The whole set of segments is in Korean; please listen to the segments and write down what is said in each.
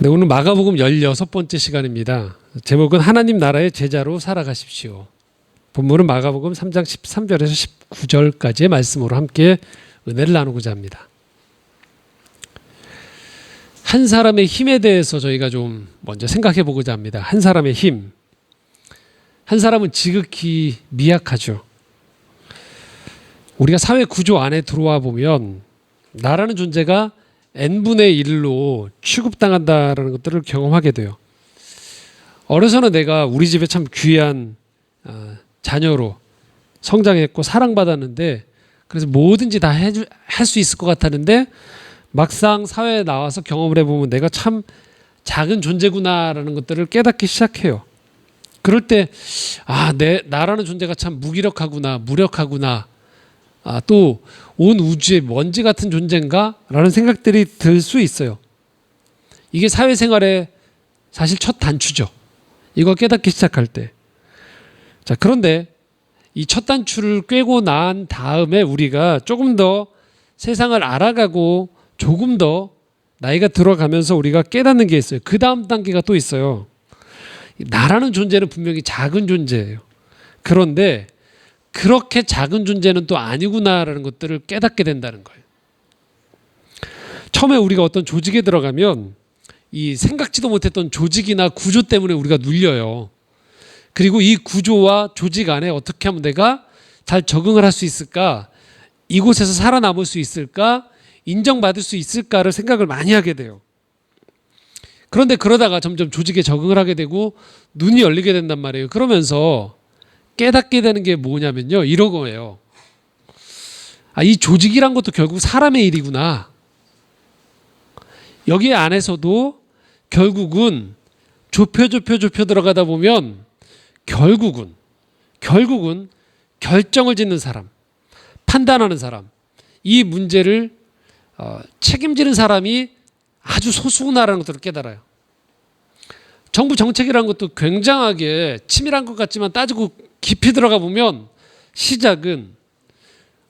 네, 오늘 마가복음 16번째 시간입니다. 제목은 하나님 나라의 제자로 살아가십시오. 본문은 마가복음 3장 13절에서 19절까지의 말씀으로 함께 은혜를 나누고자 합니다. 한 사람의 힘에 대해서 저희가 좀 먼저 생각해 보고자 합니다. 한 사람의 힘. 한 사람은 지극히 미약하죠. 우리가 사회 구조 안에 들어와 보면 나라는 존재가 n분의 1로 취급당한다는 것들을 경험하게 돼요. 어려서는 내가 우리 집에 참 귀한 자녀로 성장했고 사랑받았는데, 그래서 뭐든지 다 할 수 있을 것 같았는데 막상 사회에 나와서 경험을 해보면 내가 참 작은 존재구나라는 것들을 깨닫기 시작해요. 그럴 때 나라는 존재가 참 무기력하구나, 무력하구나, 또 온 우주의 먼지 같은 존재인가? 라는 생각들이 들 수 있어요. 이게 사회생활의 사실 첫 단추죠. 이거 깨닫기 시작할 때. 자, 그런데 이 첫 단추를 꿰고 난 다음에 우리가 조금 더 세상을 알아가고 조금 더 나이가 들어가면서 우리가 깨닫는 게 있어요. 그 다음 단계가 또 있어요. 나라는 존재는 분명히 작은 존재예요. 그런데 그렇게 작은 존재는 또 아니구나라는 것들을 깨닫게 된다는 거예요. 처음에 우리가 어떤 조직에 들어가면 이 생각지도 못했던 조직이나 구조 때문에 우리가 눌려요. 그리고 이 구조와 조직 안에 어떻게 하면 내가 잘 적응을 할 수 있을까? 이곳에서 살아남을 수 있을까? 인정받을 수 있을까를 생각을 많이 하게 돼요. 그런데 그러다가 점점 조직에 적응을 하게 되고 눈이 열리게 된단 말이에요. 그러면서 깨닫게 되는 게 뭐냐면요, 이런 거예요. 이 조직이란 것도 결국 사람의 일이구나. 여기 안에서도 결국은 좁혀 들어가다 보면 결국은 결정을 짓는 사람, 판단하는 사람, 이 문제를 책임지는 사람이 아주 소수구나라는 것들을 깨달아요. 정부 정책이라는 것도 굉장하게 치밀한 것 같지만 따지고 깊이 들어가 보면 시작은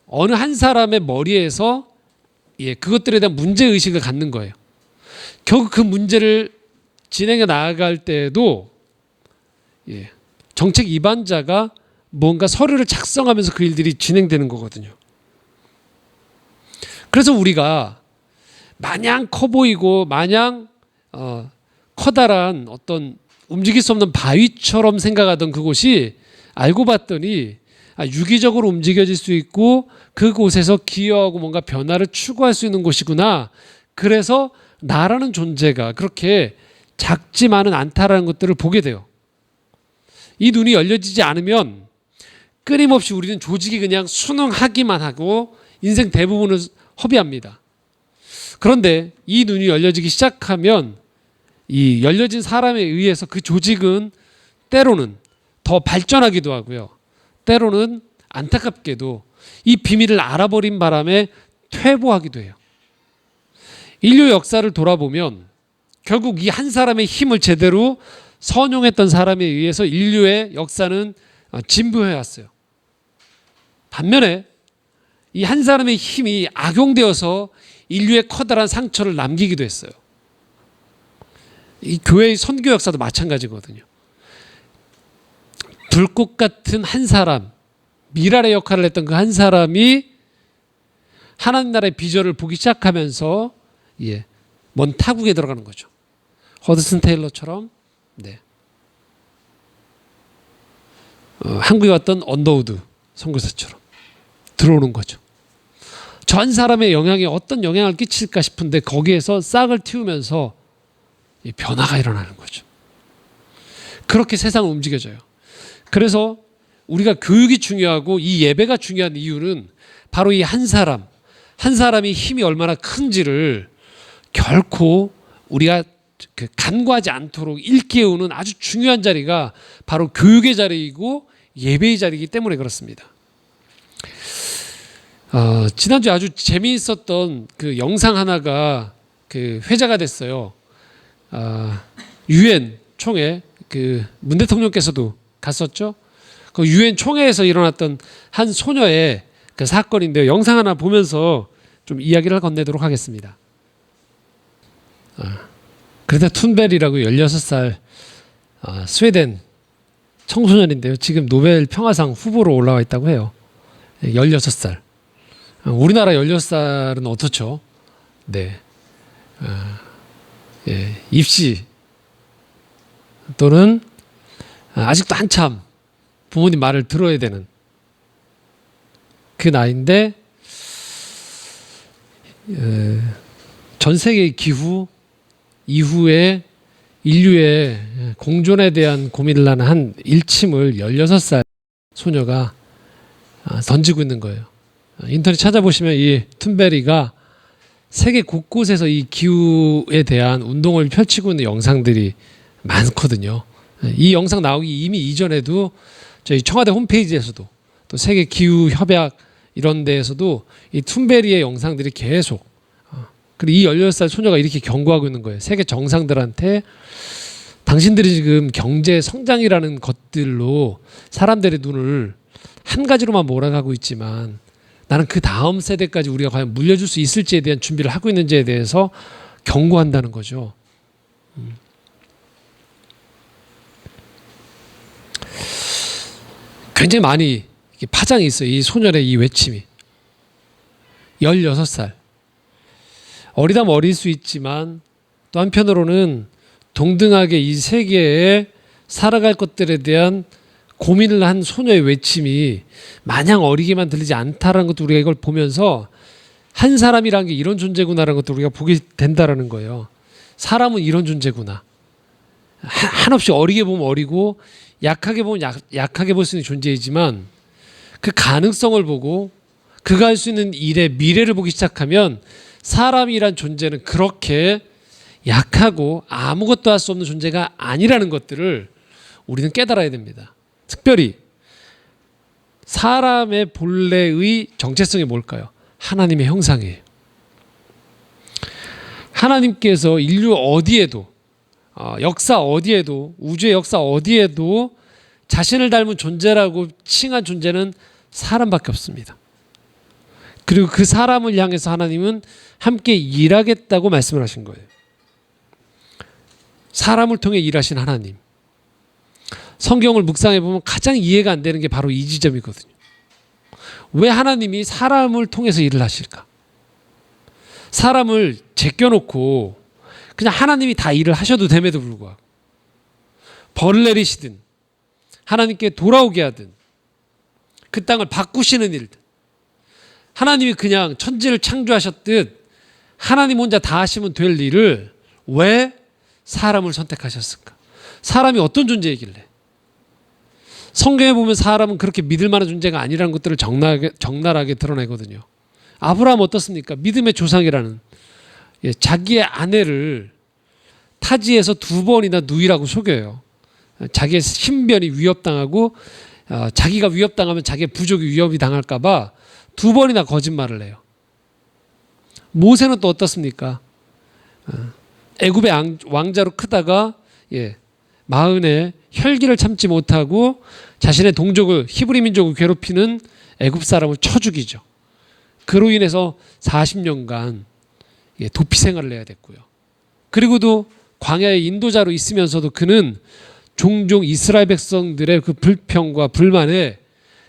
어느 한 사람의 머리에서 그것들에 대한 문제의식을 갖는 거예요. 결국 그 문제를 진행해 나아갈 때에도 정책 입안자가 뭔가 서류를 작성하면서 그 일들이 진행되는 거거든요. 그래서 우리가 마냥 커 보이고 마냥 커다란 어떤 움직일 수 없는 바위처럼 생각하던 그곳이 알고 봤더니 유기적으로 움직여질 수 있고 그곳에서 기여하고 뭔가 변화를 추구할 수 있는 곳이구나. 그래서 나라는 존재가 그렇게 작지만은 않다라는 것들을 보게 돼요. 이 눈이 열려지지 않으면 끊임없이 우리는 조직이 그냥 순응하기만 하고 인생 대부분을 허비합니다. 그런데 이 눈이 열려지기 시작하면 이 열려진 사람에 의해서 그 조직은 때로는 더 발전하기도 하고요. 때로는 안타깝게도 이 비밀을 알아버린 바람에 퇴보하기도 해요. 인류 역사를 돌아보면 결국 이 한 사람의 힘을 제대로 선용했던 사람에 의해서 인류의 역사는 진보해 왔어요. 반면에 이 한 사람의 힘이 악용되어서 인류의 커다란 상처를 남기기도 했어요. 이 교회의 선교 역사도 마찬가지거든요. 불꽃 같은 한 사람, 미랄의 역할을 했던 그 한 사람이 하나님 나라의 비전을 보기 시작하면서 먼 타국에 들어가는 거죠. 허드슨 테일러처럼 한국에 왔던 언더우드 선교사처럼 들어오는 거죠. 저 한 사람의 영향에 어떤 영향을 끼칠까 싶은데 거기에서 싹을 틔우면서 변화가 일어나는 거죠. 그렇게 세상은 움직여져요. 그래서 우리가 교육이 중요하고 이 예배가 중요한 이유는 바로 이 한 사람이 힘이 얼마나 큰지를 결코 우리가 간과하지 않도록 일깨우는 아주 중요한 자리가 바로 교육의 자리이고 예배의 자리이기 때문에 그렇습니다. 지난주에 아주 재미있었던 그 영상 하나가 회자가 됐어요. 유엔 총회, 문 대통령께서도 갔었죠. 그 유엔 총회에서 일어났던 한 소녀의 그 사건인데요. 영상 하나 보면서 좀 이야기를 건네도록 하겠습니다. 그레타 툰베리라고 16살 스웨덴 청소년인데요. 지금 노벨 평화상 후보로 올라와 있다고 해요. 16살. 우리나라 16살은 어떻죠? 네. 입시 또는 아직도 한참 부모님 말을 들어야 되는 그 나이인데 전 세계 기후 이후에 인류의 공존에 대한 고민을 하는 한 일침을 16살 소녀가 던지고 있는 거예요. 인터넷 찾아보시면 이 툰베리가 세계 곳곳에서 이 기후에 대한 운동을 펼치고 있는 영상들이 많거든요. 이 영상 나오기 이미 이전에도 저희 청와대 홈페이지에서도 또 세계 기후 협약 이런 데에서도 이 툰베리의 영상들이 계속 그리고 이 16살 소녀가 이렇게 경고하고 있는 거예요. 세계 정상들한테 당신들이 지금 경제 성장이라는 것들로 사람들의 눈을 한 가지로만 몰아가고 있지만 나는 그 다음 세대까지 우리가 과연 물려줄 수 있을지에 대한 준비를 하고 있는지에 대해서 경고한다는 거죠. 굉장히 많이 파장이 있어요. 이 소년의 이 외침이. 16살. 어리다면 어릴 수 있지만 또 한편으로는 동등하게 이 세계에 살아갈 것들에 대한 고민을 한 소녀의 외침이 마냥 어리게만 들리지 않다라는 것도 우리가 이걸 보면서 한 사람이라는 게 이런 존재구나라는 것도 우리가 보게 된다라는 거예요. 사람은 이런 존재구나. 한없이 어리게 보면 어리고 약하게 보면 약하게 볼 수 있는 존재이지만 그 가능성을 보고 그가 할 수 있는 일의 미래를 보기 시작하면 사람이란 존재는 그렇게 약하고 아무것도 할 수 없는 존재가 아니라는 것들을 우리는 깨달아야 됩니다. 특별히 사람의 본래의 정체성이 뭘까요? 하나님의 형상이에요. 하나님께서 인류 어디에도 역사 어디에도 우주의 역사 어디에도 자신을 닮은 존재라고 칭한 존재는 사람밖에 없습니다. 그리고 그 사람을 향해서 하나님은 함께 일하겠다고 말씀을 하신 거예요. 사람을 통해 일하신 하나님. 성경을 묵상해 보면 가장 이해가 안 되는 게 바로 이 지점이거든요. 왜 하나님이 사람을 통해서 일을 하실까? 사람을 제껴놓고 그냥 하나님이 다 일을 하셔도 됨에도 불구하고 벌을 내리시든 하나님께 돌아오게 하든 그 땅을 바꾸시는 일들 하나님이 그냥 천지를 창조하셨듯 하나님 혼자 다 하시면 될 일을 왜 사람을 선택하셨을까? 사람이 어떤 존재이길래? 성경에 보면 사람은 그렇게 믿을 만한 존재가 아니라는 것들을 적나라하게 드러내거든요. 아브라함 어떻습니까? 믿음의 조상이라는 자기의 아내를 타지에서 2번이나 누이라고 속여요. 자기의 신변이 위협당하고 자기가 위협당하면 자기의 부족이 위협이 당할까 봐 2번이나 거짓말을 해요. 모세는 또 어떻습니까? 애굽의 왕자로 크다가 마흔에 혈기를 참지 못하고 자신의 동족을 히브리 민족을 괴롭히는 애굽 사람을 쳐 죽이죠. 그로 인해서 40년간 도피 생활을 해야 됐고요. 그리고도 광야의 인도자로 있으면서도 그는 종종 이스라엘 백성들의 그 불평과 불만에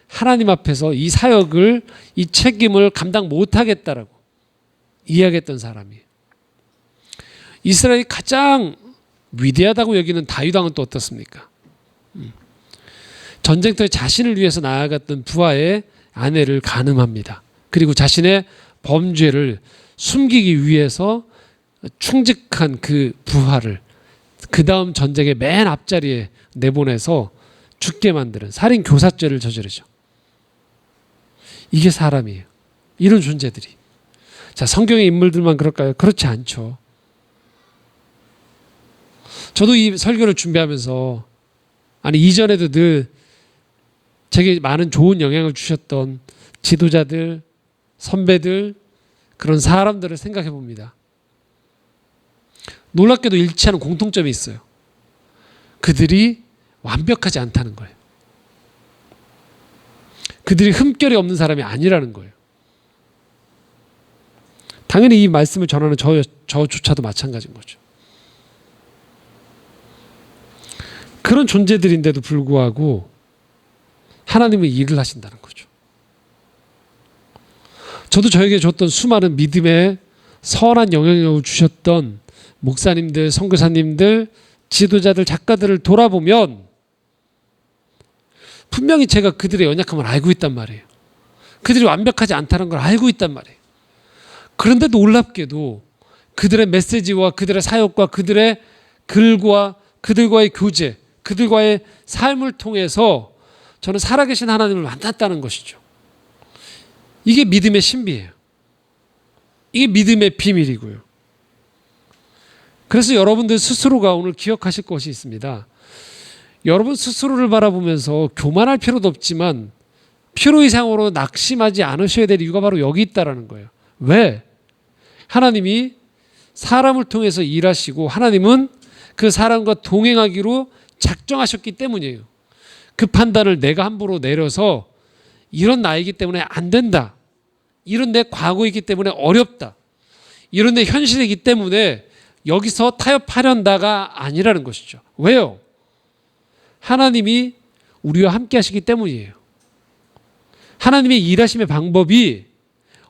하나님 앞에서 이 사역을 이 책임을 감당 못하겠다라고 이야기했던 사람이에요. 이스라엘이 가장 위대하다고 여기는 다윗 왕은 또 어떻습니까? 전쟁터에 자신을 위해서 나아갔던 부하의 아내를 간음합니다. 그리고 자신의 범죄를 숨기기 위해서 충직한 그 부하를 그 다음 전쟁의 맨 앞자리에 내보내서 죽게 만드는 살인 교사죄를 저지르죠. 이게 사람이에요. 이런 존재들이. 자, 성경의 인물들만 그럴까요? 그렇지 않죠. 저도 이 설교를 준비하면서 이전에도 늘 제게 많은 좋은 영향을 주셨던 지도자들, 선배들, 그런 사람들을 생각해 봅니다. 놀랍게도 일치하는 공통점이 있어요. 그들이 완벽하지 않다는 거예요. 그들이 흠결이 없는 사람이 아니라는 거예요. 당연히 이 말씀을 전하는 저조차도 마찬가지인 거죠. 그런 존재들인데도 불구하고 하나님은 일을 하신다는 거죠. 저도 저에게 줬던 수많은 믿음의 선한 영향력을 주셨던 목사님들, 선교사님들, 지도자들, 작가들을 돌아보면 분명히 제가 그들의 연약함을 알고 있단 말이에요. 그들이 완벽하지 않다는 걸 알고 있단 말이에요. 그런데도 놀랍게도 그들의 메시지와 그들의 사역과 그들의 글과 그들과의 교제, 그들과의 삶을 통해서 저는 살아계신 하나님을 만났다는 것이죠. 이게 믿음의 신비예요. 이게 믿음의 비밀이고요. 그래서 여러분들 스스로가 오늘 기억하실 것이 있습니다. 여러분 스스로를 바라보면서 교만할 필요도 없지만 필요 이상으로 낙심하지 않으셔야 될 이유가 바로 여기 있다는 거예요. 왜? 하나님이 사람을 통해서 일하시고 하나님은 그 사람과 동행하기로 작정하셨기 때문이에요. 그 판단을 내가 함부로 내려서 이런 나이기 때문에 안 된다. 이런 내 과거이기 때문에 어렵다. 이런 내 현실이기 때문에 여기서 타협하련다가 아니라는 것이죠. 왜요? 하나님이 우리와 함께 하시기 때문이에요. 하나님의 일하심의 방법이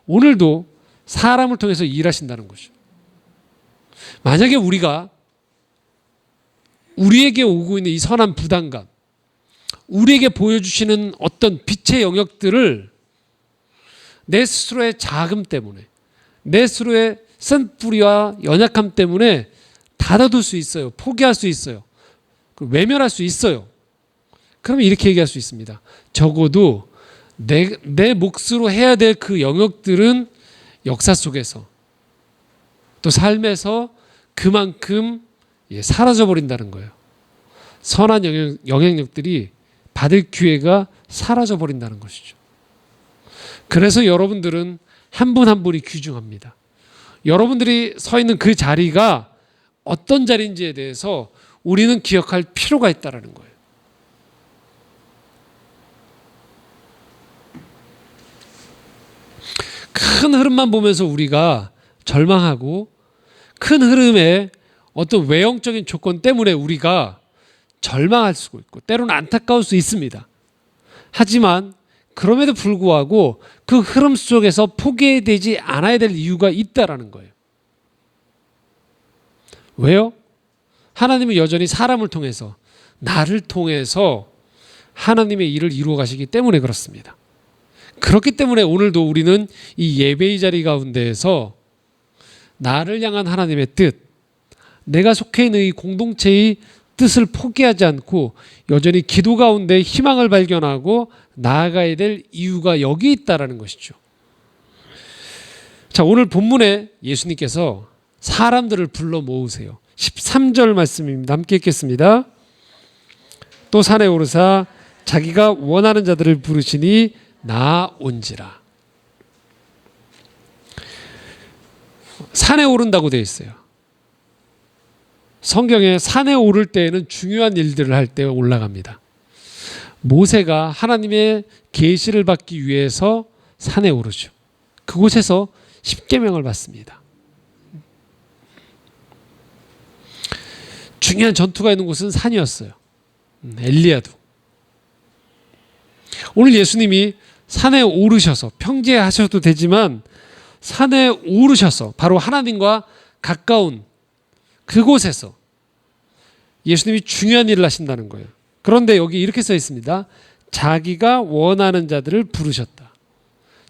오늘도 사람을 통해서 일하신다는 거죠. 만약에 우리가 우리에게 오고 있는 이 선한 부담감, 우리에게 보여주시는 어떤 빛의 영역들을 내 스스로의 자금 때문에, 내 스스로의 쓴뿌리와 연약함 때문에 닫아둘 수 있어요. 포기할 수 있어요. 외면할 수 있어요. 그러면 이렇게 얘기할 수 있습니다. 적어도 내 몫으로 해야 될 그 영역들은 역사 속에서 또 삶에서 그만큼 사라져버린다는 거예요. 선한 영향력들이 받을 기회가 사라져버린다는 것이죠. 그래서 여러분들은 한 분 한 분이 귀중합니다. 여러분들이 서 있는 그 자리가 어떤 자리인지에 대해서 우리는 기억할 필요가 있다는 거예요. 큰 흐름만 보면서 우리가 절망하고 큰 흐름의 어떤 외형적인 조건 때문에 우리가 절망할 수 있고 때로는 안타까울 수 있습니다. 하지만 그럼에도 불구하고 그 흐름 속에서 포기되지 않아야 될 이유가 있다라는 거예요. 왜요? 하나님은 여전히 사람을 통해서, 나를 통해서 하나님의 일을 이루어 가시기 때문에 그렇습니다. 그렇기 때문에 오늘도 우리는 이 예배의 자리 가운데에서 나를 향한 하나님의 뜻, 내가 속해 있는 이 공동체의 뜻을 포기하지 않고 여전히 기도 가운데 희망을 발견하고 나아가야 될 이유가 여기 있다라는 것이죠. 자, 오늘 본문에 예수님께서 사람들을 불러 모으세요. 13절 말씀입니다. 함께 읽겠습니다. 또 산에 오르사 자기가 원하는 자들을 부르시니 나온지라. 산에 오른다고 되어 있어요. 성경에 산에 오를 때에는 중요한 일들을 할 때 올라갑니다. 모세가 하나님의 계시를 받기 위해서 산에 오르죠. 그곳에서 십계명을 받습니다. 중요한 전투가 있는 곳은 산이었어요. 엘리야도. 오늘 예수님이 산에 오르셔서 평지하셔도 되지만 산에 오르셔서 바로 하나님과 가까운 그곳에서 예수님이 중요한 일을 하신다는 거예요. 그런데 여기 이렇게 써 있습니다. 자기가 원하는 자들을 부르셨다.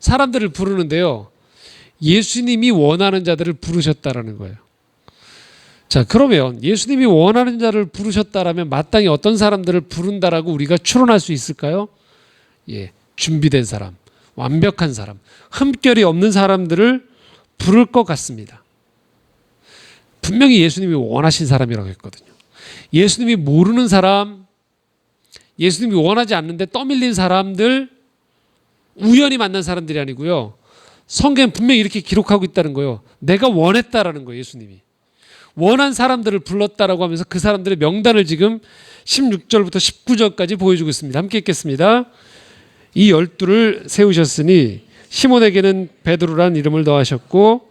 사람들을 부르는데요. 예수님이 원하는 자들을 부르셨다라는 거예요. 자, 그러면 예수님이 원하는 자를 부르셨다라면 마땅히 어떤 사람들을 부른다라고 우리가 추론할 수 있을까요? 준비된 사람, 완벽한 사람, 흠결이 없는 사람들을 부를 것 같습니다. 분명히 예수님이 원하신 사람이라고 했거든요. 예수님이 모르는 사람, 예수님이 원하지 않는데 떠밀린 사람들, 우연히 만난 사람들이 아니고요. 성경은 분명히 이렇게 기록하고 있다는 거예요. 내가 원했다라는 거예요. 예수님이. 원한 사람들을 불렀다라고 하면서 그 사람들의 명단을 지금 16절부터 19절까지 보여주고 있습니다. 함께 읽겠습니다. 이 12를 세우셨으니 시몬에게는 베드로란 이름을 더하셨고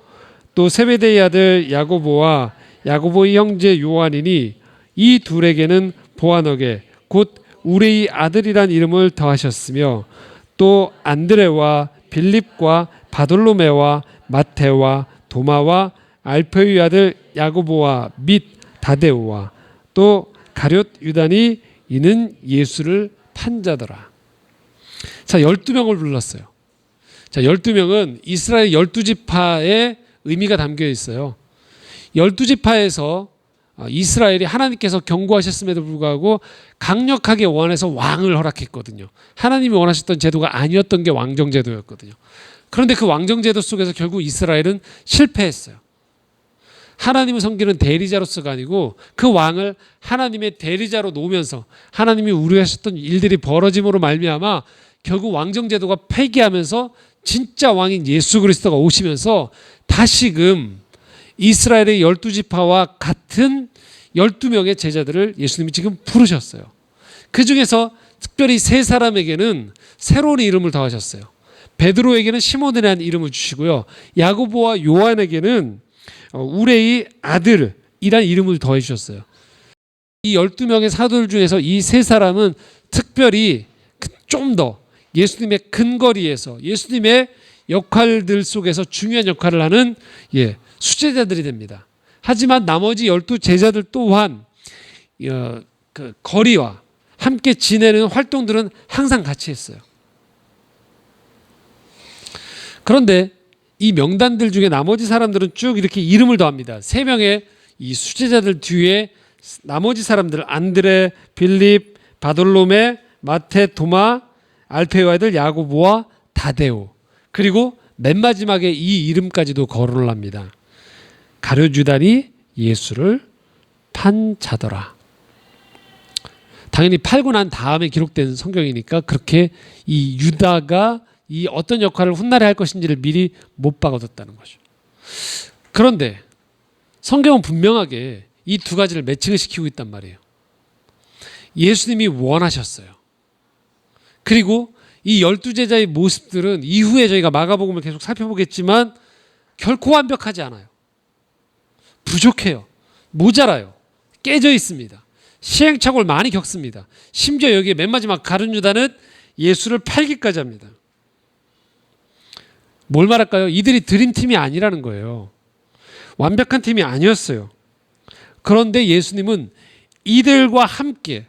또 세베대의 아들 야고보와 야고보의 형제 요한이니 이 둘에게는 보아너게 곧 우레의 아들이란 이름을 더하셨으며 또 안드레와 빌립과 바돌로메와 마테와 도마와 알페의 아들 야고보와 및 다데오와 또 가룟 유다니 이는 예수를 판자더라. 자, 12명을 불렀어요. 자, 12명은 이스라엘 12지파의 의미가 담겨 있어요. 12지파에서 이스라엘이 하나님께서 경고하셨음에도 불구하고 강력하게 원해서 왕을 허락했거든요. 하나님이 원하셨던 제도가 아니었던 게 왕정제도였거든요. 그런데 그 왕정제도 속에서 결국 이스라엘은 실패했어요. 하나님을 섬기는 대리자로서가 아니고 그 왕을 하나님의 대리자로 놓으면서 하나님이 우려하셨던 일들이 벌어짐으로 말미암아 결국 왕정제도가 폐기하면서 진짜 왕인 예수 그리스도가 오시면서 다시금 이스라엘의 12지파와 같은 12명의 제자들을 예수님이 지금 부르셨어요. 그 중에서 특별히 세 사람에게는 새로운 이름을 더하셨어요. 베드로에게는 시몬이라는 이름을 주시고요. 야고보와 요한에게는 우레의 아들이라는 이름을 더해 주셨어요. 이 12명의 사도들 중에서 이 세 사람은 특별히 좀 더 예수님의 근거리에서 예수님의 역할들 속에서 중요한 역할을 하는 수제자들이 됩니다. 하지만 나머지 12 제자들 또한 그 거리와 함께 지내는 활동들은 항상 같이 했어요. 그런데 이 명단들 중에 나머지 사람들은 쭉 이렇게 이름을 더합니다. 3명의 이 수제자들 뒤에 나머지 사람들 안드레, 빌립, 바돌로메, 마테, 도마, 알페의 아들 야고보와 다데오, 그리고 맨 마지막에 이 이름까지도 거론을 합니다. 가룟 유다니 예수를 판 자더라. 당연히 팔고 난 다음에 기록된 성경이니까 그렇게 이 유다가 이 어떤 역할을 훗날에 할 것인지를 미리 못 박아뒀다는 거죠. 그런데 성경은 분명하게 이 두 가지를 매칭을 시키고 있단 말이에요. 예수님이 원하셨어요. 그리고 이 12제자의 모습들은 이후에 저희가 마가복음을 계속 살펴보겠지만 결코 완벽하지 않아요. 부족해요. 모자라요. 깨져 있습니다. 시행착오를 많이 겪습니다. 심지어 여기에 맨 마지막 가룟 유다는 예수를 팔기까지 합니다. 뭘 말할까요? 이들이 드림팀이 아니라는 거예요. 완벽한 팀이 아니었어요. 그런데 예수님은 이들과 함께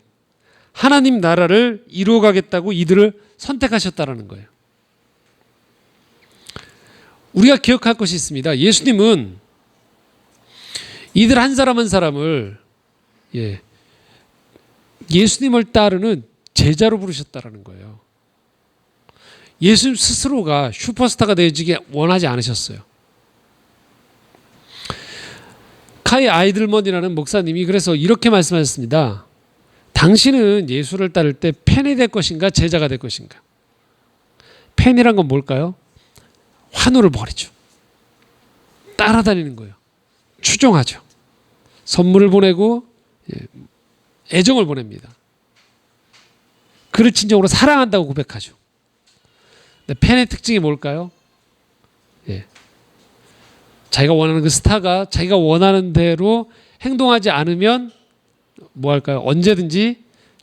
하나님 나라를 이루어가겠다고 이들을 선택하셨다는 거예요. 우리가 기억할 것이 있습니다. 예수님은 이들 한 사람 한 사람을 예수님을 따르는 제자로 부르셨다는 거예요. 예수님 스스로가 슈퍼스타가 되어지기 원하지 않으셨어요. 카이 아이들먼이라는 목사님이 그래서 이렇게 말씀하셨습니다. 당신은 예수를 따를 때 팬이 될 것인가 제자가 될 것인가? 팬이란 건 뭘까요? 환호를 버리죠. 따라다니는 거예요. 추종하죠. 선물을 보내고 애정을 보냅니다. 그를 진정으로 사랑한다고 고백하죠. 근데 팬의 특징이 뭘까요? 자기가 원하는 그 스타가 자기가 원하는 대로 행동하지 않으면 뭐 할까요? 언제든지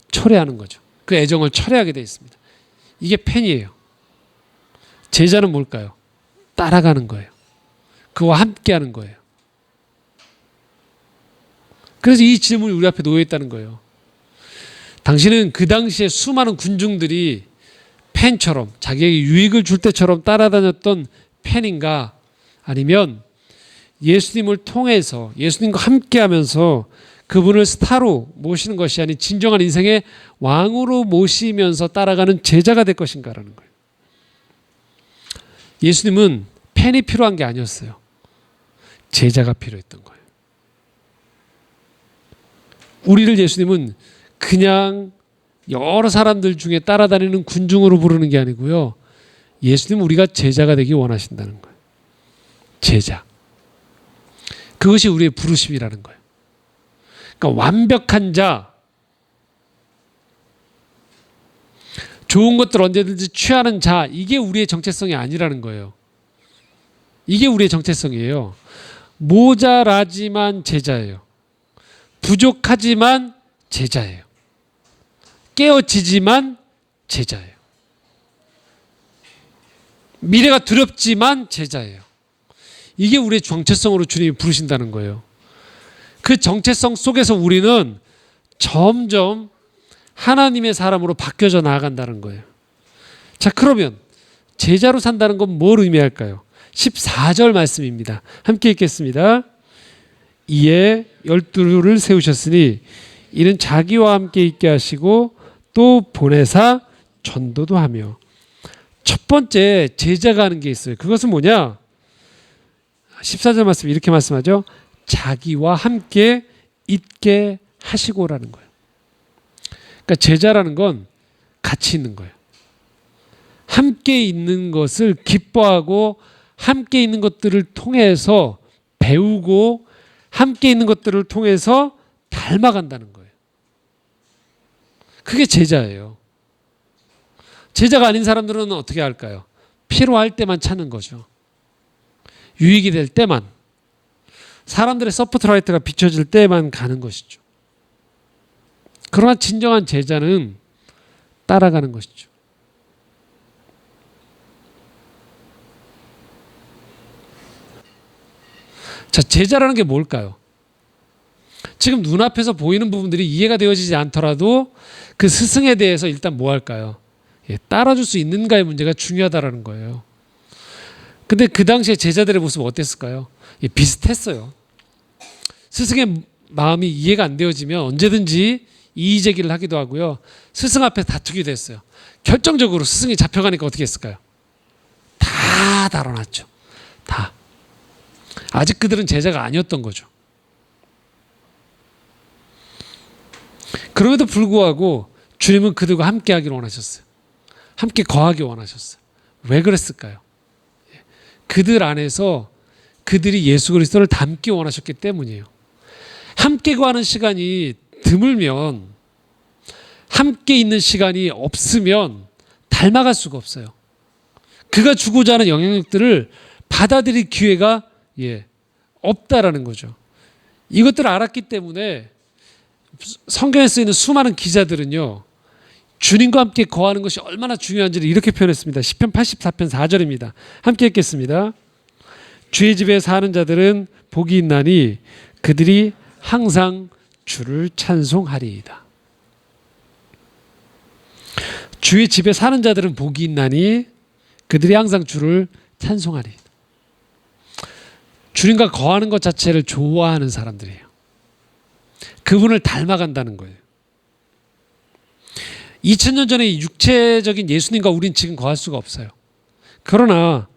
철회하는 거죠. 그 애정을 철회하게 되어 있습니다. 이게 팬이에요. 제자는 뭘까요? 따라가는 거예요. 그와 함께하는 거예요. 그래서 이 질문이 우리 앞에 놓여 있다는 거예요. 당신은 그 당시에 수많은 군중들이 팬처럼 자기에게 유익을 줄 때처럼 따라다녔던 팬인가? 아니면 예수님을 통해서 예수님과 함께하면서 그분을 스타로 모시는 것이 아닌 진정한 인생의 왕으로 모시면서 따라가는 제자가 될 것인가라는 거예요. 예수님은 팬이 필요한 게 아니었어요. 제자가 필요했던 거예요. 우리를 예수님은 그냥 여러 사람들 중에 따라다니는 군중으로 부르는 게 아니고요. 예수님은 우리가 제자가 되기 원하신다는 거예요. 제자. 그것이 우리의 부르심이라는 거예요. 그러니까 완벽한 자, 좋은 것들 언제든지 취하는 자, 이게 우리의 정체성이 아니라는 거예요. 이게 우리의 정체성이에요. 모자라지만 제자예요. 부족하지만 제자예요. 깨어지지만 제자예요. 미래가 두렵지만 제자예요. 이게 우리의 정체성으로 주님이 부르신다는 거예요. 그 정체성 속에서 우리는 점점 하나님의 사람으로 바뀌어져 나아간다는 거예요. 자, 그러면 제자로 산다는 건 뭘 의미할까요? 14절 말씀입니다. 함께 읽겠습니다. 이에 12를 세우셨으니 이는 자기와 함께 있게 하시고 또 보내사 전도도 하며. 첫 번째 제자가 하는 게 있어요. 그것은 뭐냐? 14절 말씀 이렇게 말씀하죠. 자기와 함께 있게 하시고라는 거예요. 그러니까 제자라는 건 같이 있는 거예요. 함께 있는 것을 기뻐하고 함께 있는 것들을 통해서 배우고 함께 있는 것들을 통해서 닮아간다는 거예요. 그게 제자예요. 제자가 아닌 사람들은 어떻게 할까요? 필요할 때만 찾는 거죠. 유익이 될 때만, 사람들의 서포트라이트가 비춰질 때만 가는 것이죠. 그러나 진정한 제자는 따라가는 것이죠. 자, 제자라는 게 뭘까요? 지금 눈앞에서 보이는 부분들이 이해가 되어지지 않더라도 그 스승에 대해서 일단 뭐 할까요? 따라줄 수 있는가의 문제가 중요하다라는 거예요. 근데 그 당시에 제자들의 모습은 어땠을까요? 비슷했어요. 스승의 마음이 이해가 안 되어지면 언제든지 이의제기를 하기도 하고요. 스승 앞에 다투기도 했어요. 결정적으로 스승이 잡혀가니까 어떻게 했을까요? 다 달아났죠. 다. 아직 그들은 제자가 아니었던 거죠. 그럼에도 불구하고 주님은 그들과 함께 하기를 원하셨어요. 함께 거하기 원하셨어요. 왜 그랬을까요? 그들 안에서 그들이 예수 그리스도를 닮기 원하셨기 때문이에요. 함께 거하는 시간이 드물면, 함께 있는 시간이 없으면 닮아갈 수가 없어요. 그가 주고자 하는 영향력들을 받아들일 기회가 없다라는 거죠. 이것들을 알았기 때문에 성경에 쓰이는 수많은 기자들은요, 주님과 함께 거하는 것이 얼마나 중요한지를 이렇게 표현했습니다. 시편 84편 4절입니다. 함께 읽겠습니다. 주의 집에 사는 자들은 복이 있나니 그들이 항상 주를 찬송하리이다. 주의 집에 사는 자들은 복이 있나니 그들이 항상 주를 찬송하리이다. 주님과 거하는 것 자체를 좋아하는 사람들이에요. 그분을 닮아간다는 거예요. 2000년 전에 육체적인 예수님과 우린 지금 거할 수가 없어요. 그러나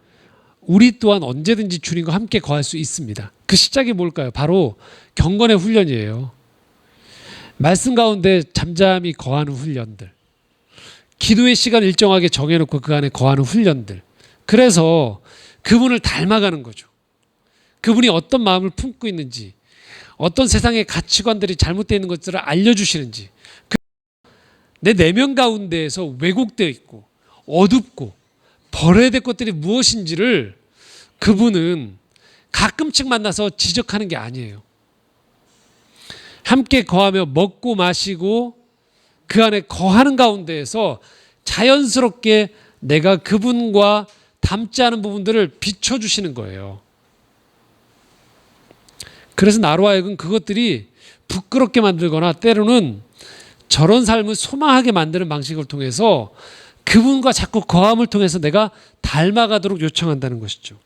우리 또한 언제든지 주님과 함께 거할 수 있습니다. 그 시작이 뭘까요? 바로 경건의 훈련이에요. 말씀 가운데 잠잠히 거하는 훈련들, 기도의 시간을 일정하게 정해놓고 그 안에 거하는 훈련들. 그래서 그분을 닮아가는 거죠. 그분이 어떤 마음을 품고 있는지, 어떤 세상의 가치관들이 잘못되어 있는 것들을 알려주시는지, 내 내면 가운데에서 왜곡되어 있고 어둡고 버려야 될 것들이 무엇인지를 그분은 가끔씩 만나서 지적하는 게 아니에요. 함께 거하며 먹고 마시고 그 안에 거하는 가운데에서 자연스럽게 내가 그분과 닮지 않은 부분들을 비춰주시는 거예요. 그래서 나로 하여금 그것들이 부끄럽게 만들거나 때로는 저런 삶을 소망하게 만드는 방식을 통해서 그분과 자꾸 거함을 통해서 내가 닮아가도록 요청한다는 것이죠.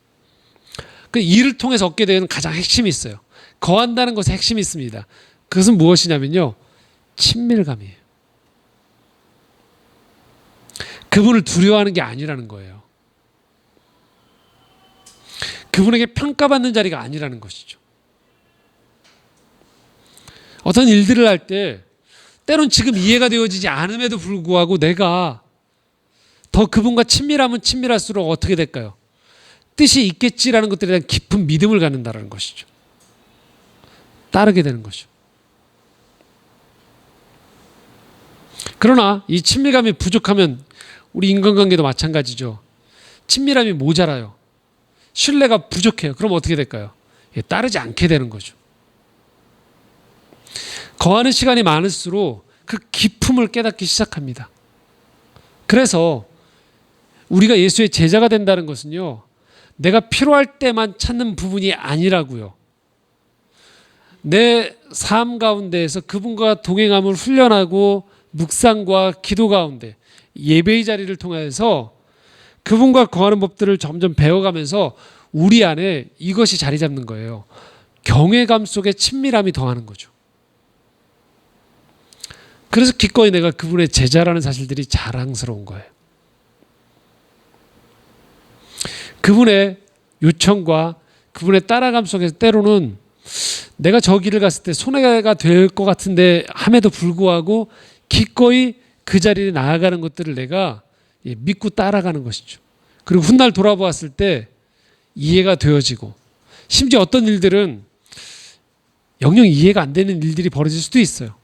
그 일을 통해서 얻게 되는 가장 핵심이 있어요. 거한다는 것에 핵심이 있습니다. 그것은 무엇이냐면요, 친밀감이에요. 그분을 두려워하는 게 아니라는 거예요. 그분에게 평가받는 자리가 아니라는 것이죠. 어떤 일들을 할 때 때론 지금 이해가 되어지지 않음에도 불구하고 내가 더 그분과 친밀하면 친밀할수록 어떻게 될까요? 뜻이 있겠지라는 것들에 대한 깊은 믿음을 갖는다는 것이죠. 따르게 되는 것이죠. 그러나 이 친밀감이 부족하면 우리 인간관계도 마찬가지죠. 친밀함이 모자라요. 신뢰가 부족해요. 그럼 어떻게 될까요? 따르지 않게 되는 거죠. 거하는 시간이 많을수록 그 기품을 깨닫기 시작합니다. 그래서 우리가 예수의 제자가 된다는 것은요, 내가 필요할 때만 찾는 부분이 아니라고요. 내 삶 가운데에서 그분과 동행함을 훈련하고 묵상과 기도 가운데 예배의 자리를 통해서 그분과 거하는 법들을 점점 배워가면서 우리 안에 이것이 자리 잡는 거예요. 경외감 속에 친밀함이 더하는 거죠. 그래서 기꺼이 내가 그분의 제자라는 사실들이 자랑스러운 거예요. 그분의 요청과 그분의 따라감 속에서 때로는 내가 저 길을 갔을 때 손해가 될 것 같은데 함에도 불구하고 기꺼이 그 자리에 나아가는 것들을 내가 믿고 따라가는 것이죠. 그리고 훗날 돌아보았을 때 이해가 되어지고, 심지어 어떤 일들은 영영 이해가 안 되는 일들이 벌어질 수도 있어요.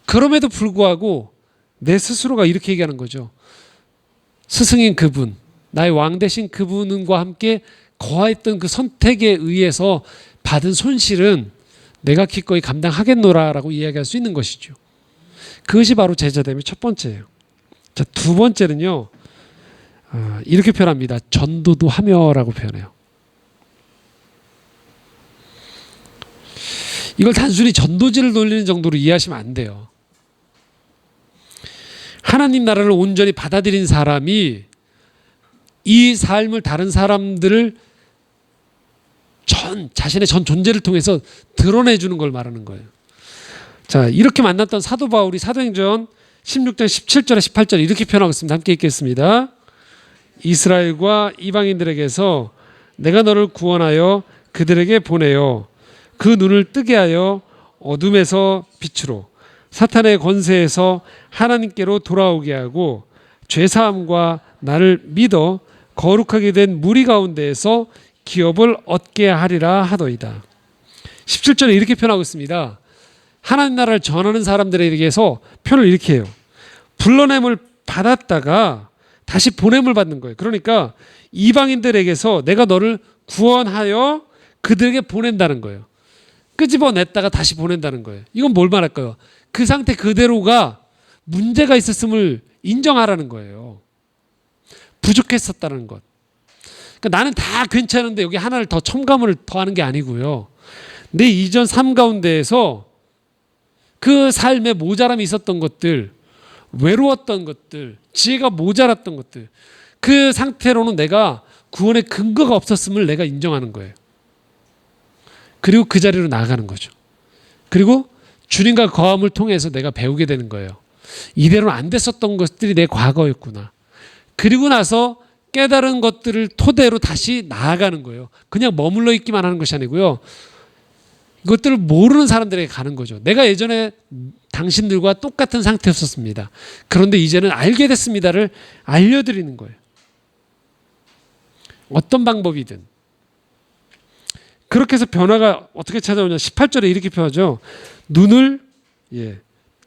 그럼에도 불구하고 내 스스로가 이렇게 얘기하는 거죠. 스승인 그분, 나의 왕 되신 그분과 함께 거하였던 그 선택에 의해서 받은 손실은 내가 기꺼이 감당하겠노라라고 이야기할 수 있는 것이죠. 그것이 바로 제자됨의 첫 번째예요. 자, 두 번째는요, 이렇게 표현합니다. 전도도 하며라고 표현해요. 이걸 단순히 전도지를 돌리는 정도로 이해하시면 안 돼요. 하나님 나라를 온전히 받아들인 사람이 이 삶을 다른 사람들을 자신의 전 존재를 통해서 드러내주는 걸 말하는 거예요. 자, 이렇게 만났던 사도 바울이 사도행전 16장 17절에 18절에 이렇게 표현하고 있습니다. 함께 읽겠습니다. 이스라엘과 이방인들에게서 내가 너를 구원하여 그들에게 보내어 그 눈을 뜨게 하여 어둠에서 빛으로 사탄의 권세에서 하나님께로 돌아오게 하고 죄사함과 나를 믿어 거룩하게 된 무리 가운데에서 기업을 얻게 하리라 하더이다. 17절에 이렇게 표현하고 있습니다. 하나님 나라를 전하는 사람들에게서 표현을 이렇게 해요. 불러냄을 받았다가 다시 보냄을 받는 거예요. 그러니까 이방인들에게서 내가 너를 구원하여 그들에게 보낸다는 거예요. 끄집어냈다가 다시 보낸다는 거예요. 이건 뭘 말할까요? 그 상태 그대로가 문제가 있었음을 인정하라는 거예요. 부족했었다는 것. 그러니까 나는 다 괜찮은데 여기 하나를 더 첨가물을 더하는 게 아니고요. 내 이전 삶 가운데에서 그 삶에 모자람이 있었던 것들, 외로웠던 것들, 지혜가 모자랐던 것들, 그 상태로는 내가 구원의 근거가 없었음을 내가 인정하는 거예요. 그리고 그 자리로 나아가는 거죠. 그리고 주님과 거함을 통해서 내가 배우게 되는 거예요. 이대로는 안 됐었던 것들이 내 과거였구나. 그리고 나서 깨달은 것들을 토대로 다시 나아가는 거예요. 그냥 머물러 있기만 하는 것이 아니고요. 이것들을 모르는 사람들에게 가는 거죠. 내가 예전에 당신들과 똑같은 상태였었습니다. 그런데 이제는 알게 됐습니다를 알려드리는 거예요. 어떤 방법이든. 그렇게 해서 변화가 어떻게 찾아오냐. 18절에 이렇게 표하죠. 눈을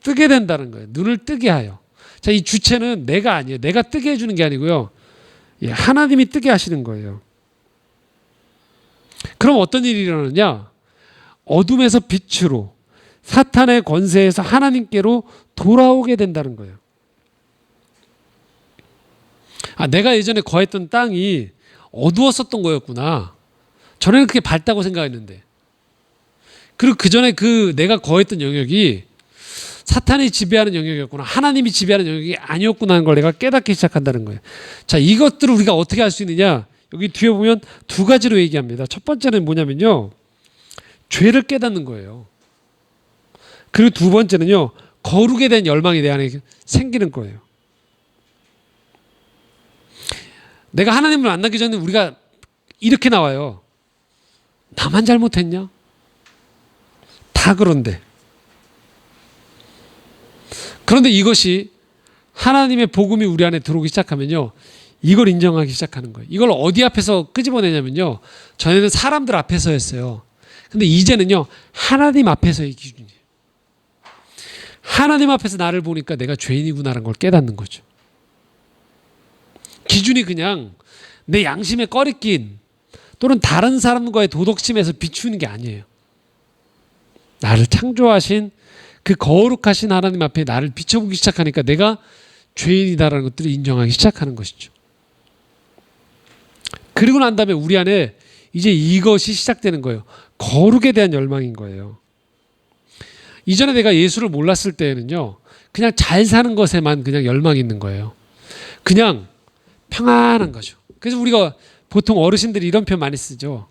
뜨게 된다는 거예요. 눈을 뜨게 하여. 자, 이 주체는 내가 아니에요. 내가 뜨게 해주는 게 아니고요. 하나님이 뜨게 하시는 거예요. 그럼 어떤 일이 일어나느냐? 어둠에서 빛으로 사탄의 권세에서 하나님께로 돌아오게 된다는 거예요. 아, 내가 예전에 거했던 땅이 어두웠었던 거였구나. 전에는 그게 밝다고 생각했는데. 그리고 그 전에 그 내가 거했던 영역이 사탄이 지배하는 영역이었구나. 하나님이 지배하는 영역이 아니었구나 하는 걸 내가 깨닫기 시작한다는 거예요. 자, 이것들을 우리가 어떻게 할 수 있느냐? 여기 뒤에 보면 두 가지로 얘기합니다. 첫 번째는 뭐냐면요. 죄를 깨닫는 거예요. 그리고 두 번째는요. 거룩에 대한 열망이 내 안에 생기는 거예요. 내가 하나님을 만나기 전에 우리가 이렇게 나와요. 나만 잘못했냐? 다 그런데. 그런데 이것이 하나님의 복음이 우리 안에 들어오기 시작하면요. 이걸 인정하기 시작하는 거예요. 이걸 어디 앞에서 끄집어내냐면요. 전에는 사람들 앞에서였어요. 근데 이제는요. 하나님 앞에서의 기준이에요. 하나님 앞에서 나를 보니까 내가 죄인이구나라는 걸 깨닫는 거죠. 기준이 그냥 내 양심에 꺼리낀 또는 다른 사람과의 도덕심에서 비추는 게 아니에요. 나를 창조하신 그 거룩하신 하나님 앞에 나를 비춰보기 시작하니까 내가 죄인이다라는 것들을 인정하기 시작하는 것이죠. 그리고 난 다음에 우리 안에 이제 이것이 시작되는 거예요. 거룩에 대한 열망인 거예요. 이전에 내가 예수를 몰랐을 때에는요, 그냥 잘 사는 것에만 그냥 열망이 있는 거예요. 그냥 평안한 거죠. 그래서 우리가 보통 어르신들이 이런 표현 많이 쓰죠.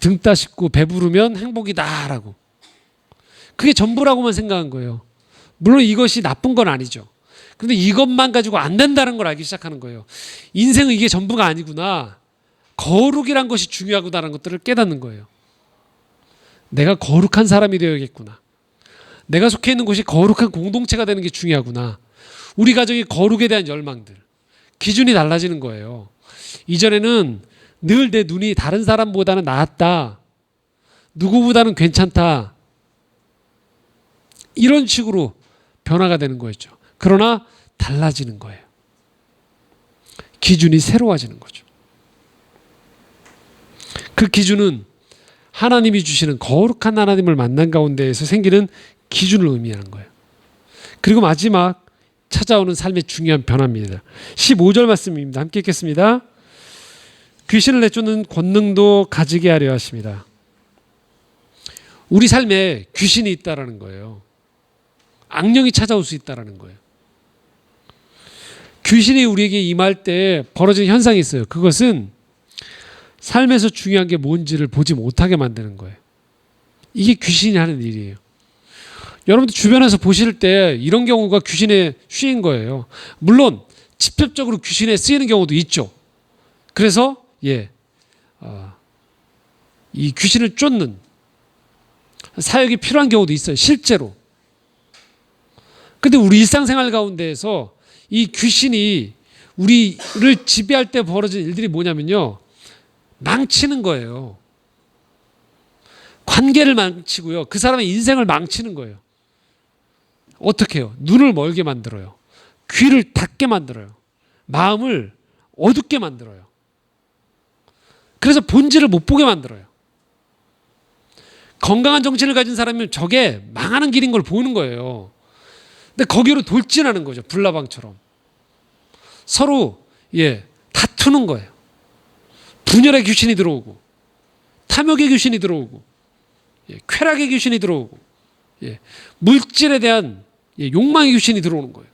등 따숩고 배부르면 행복이다라고. 그게 전부라고만 생각한 거예요. 물론 이것이 나쁜 건 아니죠. 그런데 이것만 가지고 안 된다는 걸 알기 시작하는 거예요. 인생은 이게 전부가 아니구나. 거룩이란 것이 중요하구나라는 것들을 깨닫는 거예요. 내가 거룩한 사람이 되어야겠구나. 내가 속해 있는 곳이 거룩한 공동체가 되는 게 중요하구나. 우리 가정이 거룩에 대한 열망들. 기준이 달라지는 거예요. 이전에는 늘 내 눈이 다른 사람보다는 나았다. 누구보다는 괜찮다. 이런 식으로 변화가 되는 거였죠. 그러나 달라지는 거예요. 기준이 새로워지는 거죠. 그 기준은 하나님이 주시는 거룩한 하나님을 만난 가운데에서 생기는 기준을 의미하는 거예요. 그리고 마지막 찾아오는 삶의 중요한 변화입니다. 15절 말씀입니다. 함께 읽겠습니다. 귀신을 내쫓는 권능도 가지게 하려 하십니다. 우리 삶에 귀신이 있다라는 거예요. 악령이 찾아올 수 있다라는 거예요. 귀신이 우리에게 임할 때 벌어지는 현상이 있어요. 그것은 삶에서 중요한 게 뭔지를 보지 못하게 만드는 거예요. 이게 귀신이 하는 일이에요. 여러분들 주변에서 보실 때 이런 경우가 귀신에 휘인 거예요. 물론 직접적으로 귀신에 쓰이는 경우도 있죠. 그래서 이 귀신을 쫓는 사역이 필요한 경우도 있어요. 실제로. 근데 우리 일상생활 가운데에서 이 귀신이 우리를 지배할 때 벌어진 일들이 뭐냐면요. 망치는 거예요. 관계를 망치고요. 그 사람의 인생을 망치는 거예요. 어떻게 해요? 눈을 멀게 만들어요. 귀를 닫게 만들어요. 마음을 어둡게 만들어요. 그래서 본질을 못 보게 만들어요. 건강한 정신을 가진 사람이면 저게 망하는 길인 걸 보는 거예요. 근데 거기로 돌진하는 거죠. 불나방처럼. 서로 다투는 거예요. 분열의 귀신이 들어오고 탐욕의 귀신이 들어오고 쾌락의 귀신이 들어오고 물질에 대한 욕망의 귀신이 들어오는 거예요.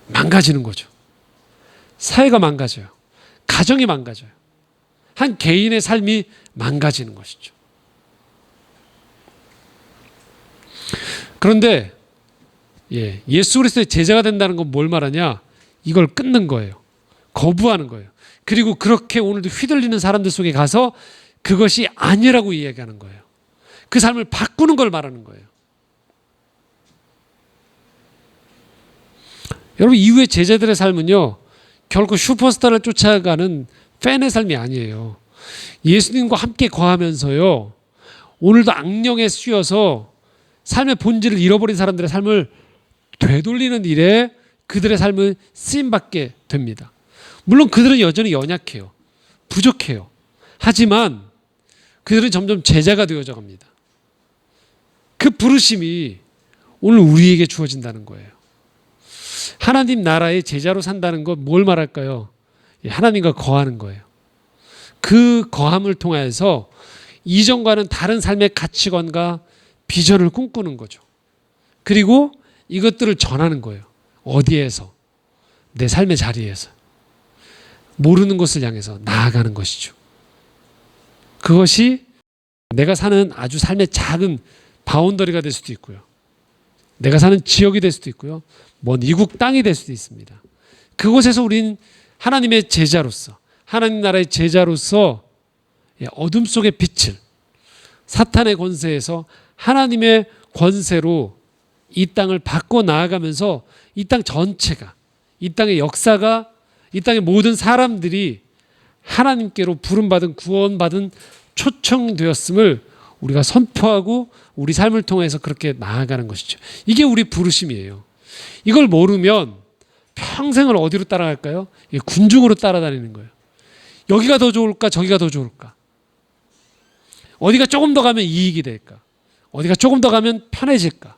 망가지는 거죠. 사회가 망가져요. 가정이 망가져요. 한 개인의 삶이 망가지는 것이죠. 그런데 예수 그리스도의 제자가 된다는 건 뭘 말하냐? 이걸 끊는 거예요. 거부하는 거예요. 그리고 그렇게 오늘도 휘둘리는 사람들 속에 가서 그것이 아니라고 이야기하는 거예요. 그 삶을 바꾸는 걸 말하는 거예요. 여러분, 이후에 제자들의 삶은요, 결코 슈퍼스타를 쫓아가는 팬의 삶이 아니에요. 예수님과 함께 거하면서요, 오늘도 악령에 씌어서 삶의 본질을 잃어버린 사람들의 삶을 되돌리는 일에 그들의 삶은 쓰임받게 됩니다. 물론 그들은 여전히 연약해요. 부족해요. 하지만 그들은 점점 제자가 되어져 갑니다. 그 부르심이 오늘 우리에게 주어진다는 거예요. 하나님 나라의 제자로 산다는 건 뭘 말할까요? 하나님과 거하는 거예요. 그 거함을 통해서 이전과는 다른 삶의 가치관과 비전을 꿈꾸는 거죠. 그리고 이것들을 전하는 거예요. 어디에서? 내 삶의 자리에서. 모르는 곳을 향해서 나아가는 것이죠. 그것이 내가 사는 아주 삶의 작은 바운더리가 될 수도 있고요. 내가 사는 지역이 될 수도 있고요. 먼 이국 땅이 될 수도 있습니다. 그곳에서 우린 하나님의 제자로서, 하나님 나라의 제자로서 어둠 속의 빛을 사탄의 권세에서 하나님의 권세로 이 땅을 바꿔 나아가면서 이 땅 전체가, 이 땅의 역사가, 이 땅의 모든 사람들이 하나님께로 부름받은, 구원받은, 초청되었음을 우리가 선포하고 우리 삶을 통해서 그렇게 나아가는 것이죠. 이게 우리 부르심이에요. 이걸 모르면 평생을 어디로 따라갈까요? 군중으로 따라다니는 거예요. 여기가 더 좋을까? 저기가 더 좋을까? 어디가 조금 더 가면 이익이 될까? 어디가 조금 더 가면 편해질까?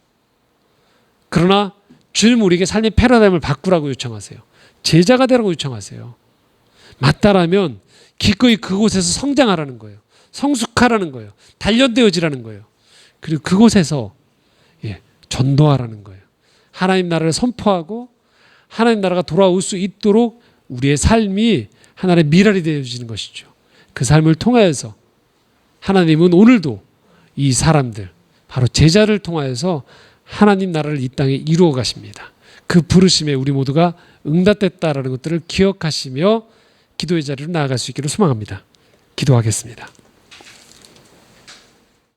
그러나 주님 우리에게 삶의 패러다임을 바꾸라고 요청하세요. 제자가 되라고 요청하세요. 맞다라면 기꺼이 그곳에서 성장하라는 거예요. 성숙하라는 거예요. 단련되어지라는 거예요. 그리고 그곳에서 전도하라는 거예요. 하나님 나라를 선포하고 하나님 나라가 돌아올 수 있도록 우리의 삶이 하나님의 미랄이 되어지는 것이죠. 그 삶을 통하여서 하나님은 오늘도 이 사람들, 바로 제자를 통하여서 하나님 나라를 이 땅에 이루어 가십니다. 그 부르심에 우리 모두가 응답됐다라는 것들을 기억하시며 기도의 자리로 나아갈 수 있기를 소망합니다. 기도하겠습니다.